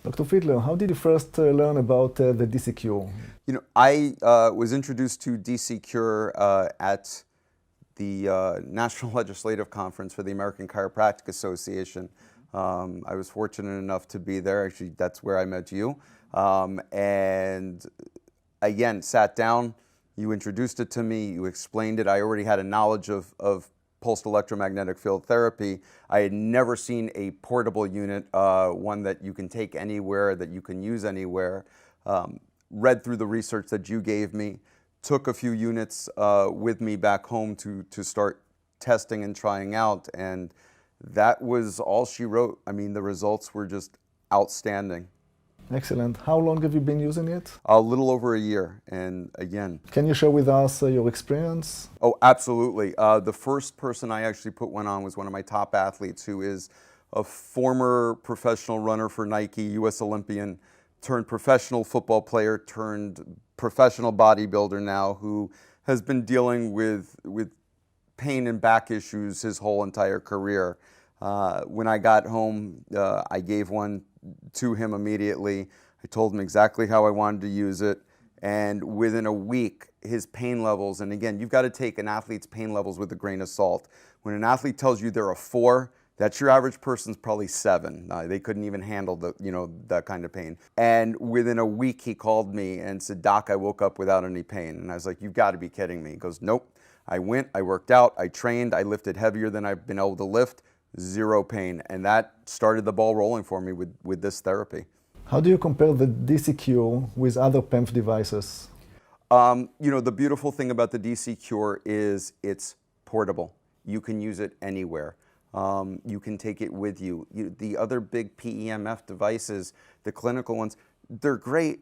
Dr. Fiedler, how did you first learn about the DCcure? I was introduced to DCcure at the National Legislative Conference for the American Chiropractic Association. I was fortunate enough to be there. Actually, that's where I met you. And again, sat down, you introduced it to me, you explained it. I already had a knowledge of pulsed electromagnetic field therapy. I had never seen a portable unit, one that you can take anywhere, that you can use anywhere. Read through the research that you gave me, took a few units with me back home to start testing and trying out, and that was all she wrote. I mean, the results were just outstanding. Excellent. How long have you been using it? A little over a year, and again. Can you share with us your experience? Oh, absolutely. The first person I actually put one on was one of my top athletes, who is a former professional runner for Nike, U.S. Olympian, turned professional football player, turned professional bodybuilder now, who has been dealing with pain and back issues his whole entire career. When I got home, I gave one to him immediately. I told him exactly how I wanted to use it, and within a week, his pain levels, and again, you've got to take an athlete's pain levels with a grain of salt. When an athlete tells you they're a 4, that's your average person's probably 7. They couldn't even handle that kind of pain. And within a week, he called me and said, "Doc, I woke up without any pain." And I was like, "You've got to be kidding me." He goes, "Nope. I went, I worked out, I trained, I lifted heavier than I've been able to lift, 0 pain." And that started the ball rolling for me with this therapy. How do you compare the DCcure with other PEMF devices? The beautiful thing about the DCcure is it's portable. You can use it anywhere. You can take it with you. The other big PEMF devices, the clinical ones, they're great,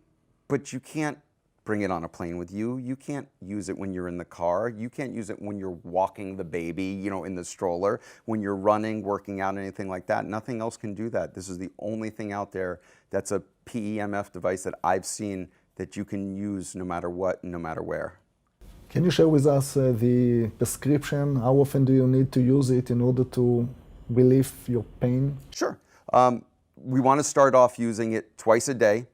but you can't bring it on a plane with you. You can't use it when you're in the car. You can't use it when you're walking the baby, in the stroller, when you're running, working out, anything like that. Nothing else can do that. This is the only thing out there that's a PEMF device that I've seen that you can use no matter what, no matter where. Can you share with us the prescription? How often do you need to use it in order to relieve your pain? Sure. We want to start off using it twice a day,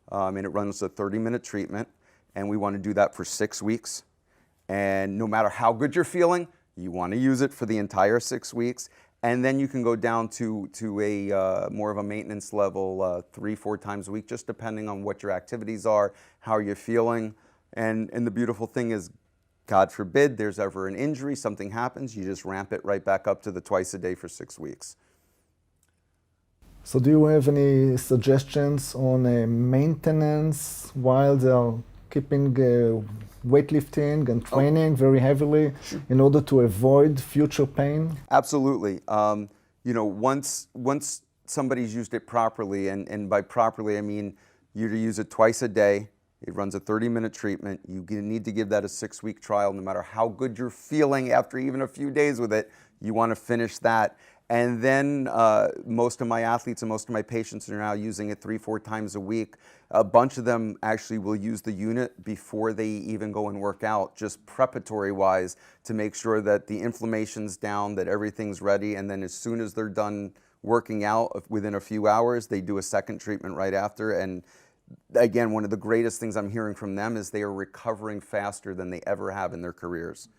and it runs a 30-minute treatment, and we want to do that for 6 weeks. And no matter how good you're feeling, you want to use it for the entire 6 weeks, and then you can go down to a more of a maintenance level 3-4 times a week, just depending on what your activities are, how you're feeling. And the beautiful thing is, God forbid there's ever an injury, something happens, you just ramp it right back up to the twice a day for 6 weeks. So do you have any suggestions on maintenance while they are keeping weightlifting and training very heavily in order to avoid future pain? Absolutely. Once somebody's used it properly, and by properly I mean you to use it twice a day. It runs a 30-minute treatment. You need to give that a 6-week trial. No matter how good you're feeling after even a few days with it, you want to finish that. And then most of my athletes and most of my patients are now using it 3-4 times a week. A bunch of them actually will use the unit before they even go and work out, just preparatory-wise, to make sure that the inflammation's down, that everything's ready, and then as soon as they're done working out, within a few hours, they do a second treatment right after. And again, one of the greatest things I'm hearing from them is they are recovering faster than they ever have in their careers.